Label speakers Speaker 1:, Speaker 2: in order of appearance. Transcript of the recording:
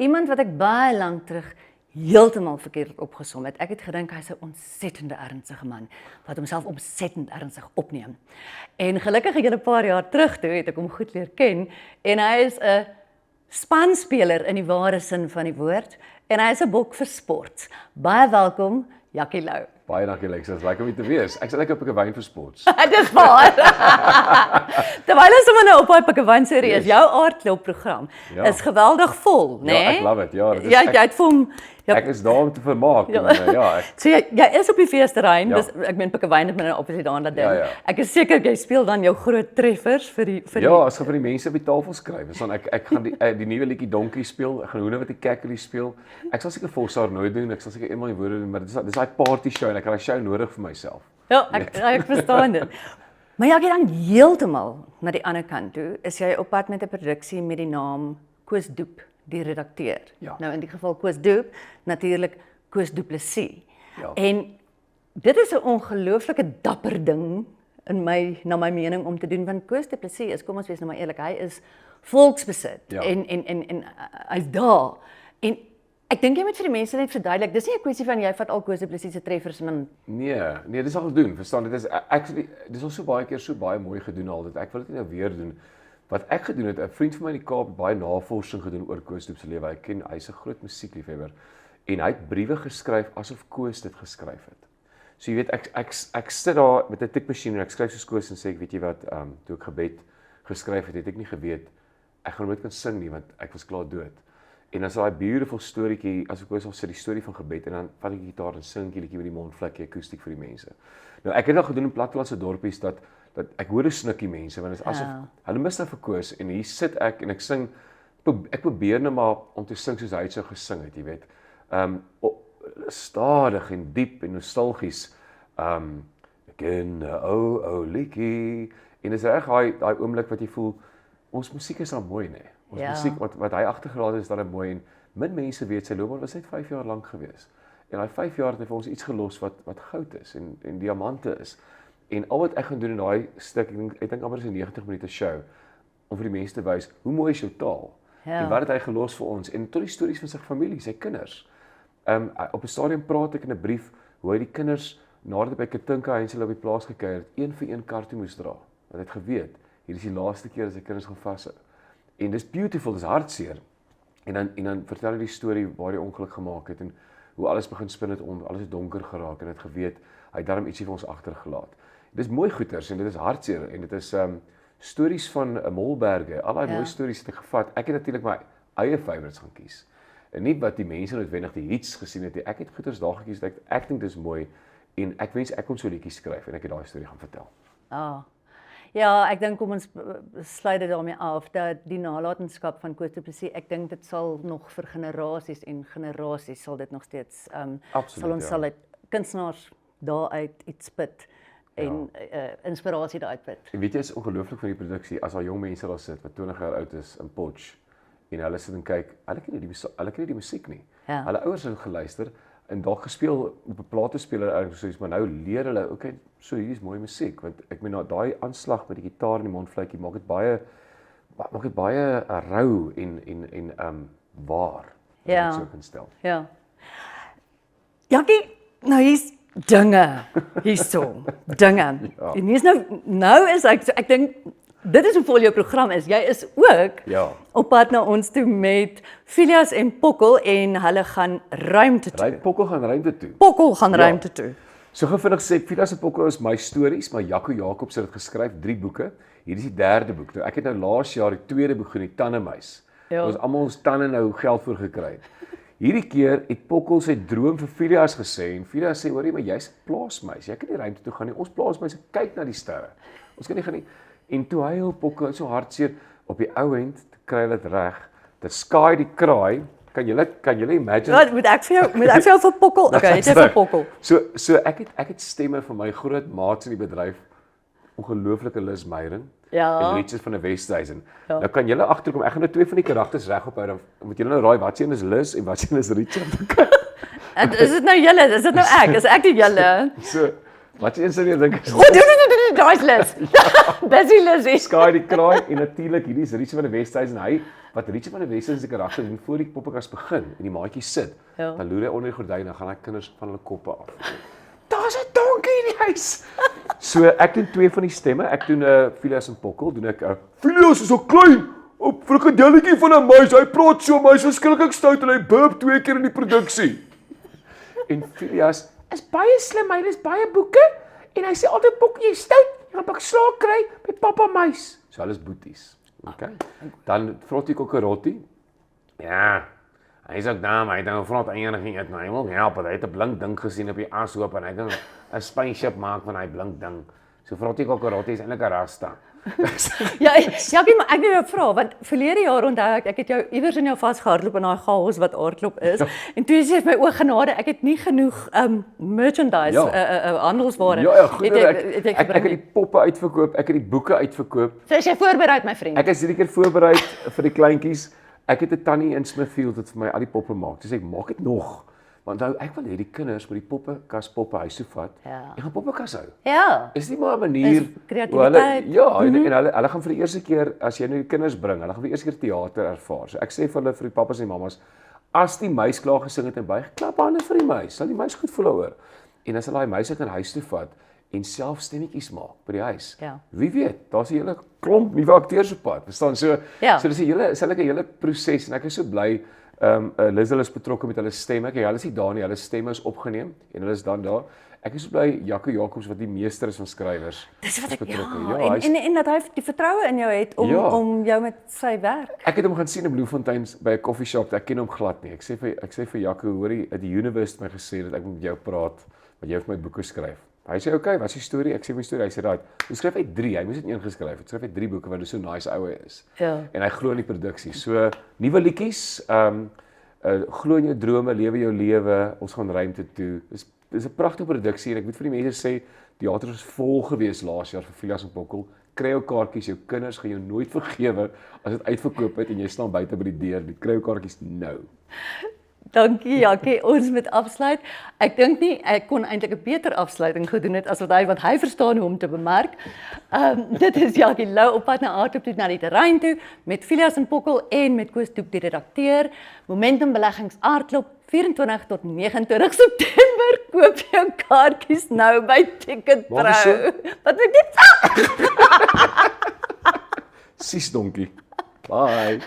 Speaker 1: iemand wat ek baie lank terug heeltemal verkeerd opgesom het. Ek het gedink hy's 'n ontsettende ernstige man wat homself ontsettend ernstig opneem. En gelukkig het 'n paar jaar terug toe het ek hom goed leer ken en hy is 'n spanspeler in die ware sin van die woord en hy is 'n bok vir sport. Baie welkom, Jackie Lou.
Speaker 2: Baie dankie Lex, dit is lekker om hier te wees. Ek sal lekker op 'n wyn vir sports.
Speaker 1: Dis waar. Terwyl ons sommer nou op daai Pikkewyn serie is, jou aardklopprogram is geweldig vol, né?
Speaker 2: Ja, ek love it. Ja, dit is
Speaker 1: jy het vir hom
Speaker 2: ek is daar om te vermaak. Ja,
Speaker 1: so jy is op die feesterrein, dis ek meen Pikkewyn het nou obviously daaraan dat ding. Ek is seker jy speel dan jou groot treffers vir die
Speaker 2: as ek vir die mense op die tafel skryf. Dan ek gaan die nuwe liedjie Donkie speel, ek gaan Hoene wat die Kekkelie speel. Ek sal seker Vossaar nooit doen, ek sal seker eenmal die woorde doen, maar dis daai party show en ek het daai show nodig vir myself.
Speaker 1: Ja, ek verstaan dit. Maar jy gaan dan heeltemal na die ander kant toe, is jy op pad met 'n produksie met die naam Koos Doep, die redakteur.
Speaker 2: Ja.
Speaker 1: Nou in die geval Koos Doep, natuurlik Koos Du Plessis.
Speaker 2: Ja.
Speaker 1: En dit is 'n ongelooflike dapper ding na my mening om te doen, want Koos Du Plessis is, kom ons wees nou maar eerlik, hy is volksbesit en hy's daar. En ek dink jy moet vir die mense net verduidelik, dis nie 'n kwessie van jy vat al Koos Du Plessis se treffers en dan
Speaker 2: Nee, dis al gedoen, verstaan, dit is actually dis al so baie keer so baie mooi gedoen al dit. Ek wil dit nou weer doen. Wat ek gedoen het, 'n vriend van my in die Kaap het baie navorsing gedoen oor Koos Doep se lewe. Hy ken hy's 'n groot musiekliefhebber en hy het briewe geskryf asof Koos dit geskryf het. So jy weet ek sit daar met 'n tikmasjien en ek skryf soos Koos en sê ek weet jy wat, toe ek gebed geskryf het ek nie geweet ek gaan nooit kan sing nie want ek was klaar dood. En dan is daai beautiful storieetjie, as ek Koos al sê die storie van gebed en dan vat ek die gitaar en sing 'n liedjie met die mondvlekkie akoestiek vir die mense. Nou ek het al gedoen in plattelandse dorpies dat ek hoor 'n snikkie mense want dit is asof hulle mis nou vir Koos en hier sit ek en ek sing ek probeer net maar om te sing soos hy het sou gesing het, jy weet. Stadig en diep en nostalgies. Ek ken 'n ou liedjie en dis reg daai oomblik wat jy voel ons musiek is al mooi, né? Ons musiek wat hy agtergelaat het is dan mooi en min mense weet sy loopbaan was net 5 jaar lank gewees. En daai 5 jaar het hy vir ons iets gelos wat goud is en diamante is. En al wat ek gaan doen in daai stuk, ek dink amper is 'n 90 minute show om vir die mense te wys hoe mooi is jou taal. En wat het hy gelos vir ons en tot die stories van sy familie, sy kinders. Op 'n stadium praat ek in 'n brief hoe hy die kinders nadat hy by Katinka Heinzel op die plaas gekuier het, een vir een kar toe moes dra. Want hy het geweet, hier is die laaste keer as sy kinders gaan vashou. En dis beautiful, dis hartseer. En dan vertel hy die storie waar hy ongeluk gemaak het en hoe alles begin spin het om, alles het donker geraak en het geweet, hy het daarom ietsie vir ons agtergelaat. Dis mooi goeters en dit is hartseer en dit is stories van Molberge, al daai mooi stories het ek gevat. Ek het natuurlik my eie favorites gaan kies. En nie wat die mense noodwendig die hits gesien het nie. Ek het goeters daar gekies dat ek dink dis mooi en ek wens ek kon so 'n liedjie skryf en ek het daai storie gaan vertel.
Speaker 1: Ja, ek dink kom ons sluit dit daarmee af dat die nalatenskap van Koos Du Plessis, ek dink dit sal nog vir generasies en generasies sal dit nog steeds sal dit kunstenaars daaruit iets put en inspirasie daaruit put.
Speaker 2: En weet jy, is ongelooflik van die produksie as daar jong mense daar sit wat 20 jaar oud is in Potch en hulle sit en kyk, hulle ken nie die musiek nie. Hulle ouers het geluister en daar gespeel op 'n platespeler ergens, maar nou leer hulle, okay, so hier is mooi musiek, want ek meen daai aanslag met die gitaar en die mondvlekkie maak dit baie rou en waar.
Speaker 1: Ja.
Speaker 2: So kan stel.
Speaker 1: Ja. Jackie, nou hier's dinge hierso. Dinge. En hier's nou is ek dink dit is hoe vol jou program is. Jy is ook op pad na ons toe met Phileas en Pokkel en hulle gaan ruimte toe.
Speaker 2: Pokkel gaan ruimte toe.
Speaker 1: Pokkel gaan ruimte toe.
Speaker 2: So gevinnig sê Phileas en Pokkel is my stories, maar Jaco Jacobs het dit geskryf, 3 boeke. Hier is die 3de boek. Nou ek het nou laas jaar die 2de boek gedoen, die Tandemuis. Ons almal ons tande nou geld voor gekry het. Hierdie keer het Pokkel sy droom vir Phileas gesê en Phileas sê hoorie, maar jy's 'n plaasmuis. Jy kan nie ruimte toe gaan nie. Ons plaasmuise kyk na die sterre. Ons kan nie gaan nie. En toe huil Pokkel so hartseer op die ou end te kry dit reg. The sky die kraai. Kan julle imagine?
Speaker 1: Wat moet ek vir jou vir Pokkel? Okay, dit is vir Pokkel.
Speaker 2: So ek het stemme van my groot maats in die bedryf. Ongelooflike Liz Meyering en Richard van der Westhuizen. Nou kan julle agterkom. Ek gaan nou 2 van die karakters reg ophou. Dan moet julle nou raai wat se een is Liz en wat se een is Richard.
Speaker 1: Is dit nou julle? Is dit nou ek? Is ek die julle?
Speaker 2: Wat jy sou dink is
Speaker 1: Daai's Liz. Busy Lizzie.
Speaker 2: Sky die kraai en natuurlik hierdie is Richie van die Westhuizen en hy wat Richie van die Westhuizen se karakter doen voor die poppekas begin en die maatjies sit.
Speaker 1: Ja.
Speaker 2: Dan loer hy onder die gordyn en dan gaan hy kinders van hulle koppe af. Daar's 'n donkie in die huis. So ek doen twee van die stemme. Ek doen 'n Phileas en Pokkel, doen ek 'n Phileas is so klein. Op frikadelletjie van 'n muis. Hy praat so, maar hy's verskriklik stout en hy burp 2 keer in die produksie. En Phileas is baie slim, hy lees baie boeke en hy sê altyd Pokkie, jy stout, jy gaan pak slaag kry by pappa muis. So hulle is boeties. Okay. Dan Frottie Kokkerotti. Ja. Hy's ook daar, maar hy het nou vrot eienig geëet, maar hy wil help, hy het 'n blink ding gesien op die ashoop en hy kan 'n spaceship maak van hy blink ding. So Frottie Kokkerotti is eintlik 'n rasta.
Speaker 1: Ja, maar ek wil jou vra want verlede jaar onthou ek het jou iewers in jou vasgehardloop in daai chaos wat aardklop is. Ja. En toe sê my o genade, ek het nie genoeg merchandise handelsware.
Speaker 2: Ja, goed. Ek het die poppe uitverkoop, ek het die boeke uitverkoop.
Speaker 1: So as jy voorberei my vriend.
Speaker 2: Ek is hierdie keer voorberei vir die kleintjies. Ek het 'n tannie in Smithfield wat vir my al die poppe maak. Dis ek maak dit nog. Want nou ek wil hê die kinders moet die poppekas poppe huis toe vat.
Speaker 1: Ja.
Speaker 2: En gaan poppekas hou.
Speaker 1: Ja.
Speaker 2: Is nie maar 'n manier
Speaker 1: kreatiwiteit.
Speaker 2: en hulle gaan vir die eerste keer as jy nou die kinders bring, hulle gaan vir die eerste keer teater ervaar. So ek sê vir hulle vir die pappas en die mammas, as die muis klaar gesing het en baie klap hande vir die muis, sal die muis goed voel daaroor. En as hulle daai muis uit in huis toe vat en self stemmetjies maak by die huis.
Speaker 1: Ja.
Speaker 2: Wie weet, daar's 'n hele klomp nuwe akteurs op pad. Verstaan? So dis 'n hele proses en ek is so bly Liz is betrokke met hulle stemme. Hulle is nie daar nie, hulle stemme is opgeneem en hulle is dan daar. Ek is so bly Jaco Jacobs wat die meester is van skrywers.
Speaker 1: Dis wat ek
Speaker 2: betrokke.
Speaker 1: en dat hy die vertroue in jou het om jou met sy werk.
Speaker 2: Ek het hom gaan sien in Bloemfontein by 'n koffieshop. Ek ken hom glad nie. Ek sê vir Jaco, hoorie, die universe het my gesê dat ek moet met jou praat, want jy vir my boeke skryf. Hy sê, "Oké, wat is die storie?" Ek sê my storie. Hy sê, "Right, jy skryf uit 3. Hy moes dit een geskryf het. Skryf uit 3 boeke wat so nice oue is."
Speaker 1: Ja.
Speaker 2: En hy glo in die produksie. So nuwe liedjies, glo in jou drome, lewe jou lewe. Ons gaan ruimte toe. Dis 'n pragtige produksie en ek moet vir die mense sê, teater was vol gewees laas jaar vir Phileas en Pokkel. Kry jou kaartjies, jou kinders gaan jou nooit vergewe as dit uitverkoop het en jy staan buite by die deur. Kry jou kaartjies nou.
Speaker 1: Dankie Jackie, ons moet afsluit. Ek dink nie ek kon eintlik 'n beter afsluiting gedoen het as wat hy verstaan hoe om te bemerk. Dit is Jackie Lou op pad na Aardklop toe na die terrein toe met Phileas en Pokkel en met Koos Doep die redakteur. Momentum Beleggings Aardklop 24 tot 29 September. Koop jou kaartjies nou by Ticketpro. Wat moet dit?
Speaker 2: Sis donkie. Bye.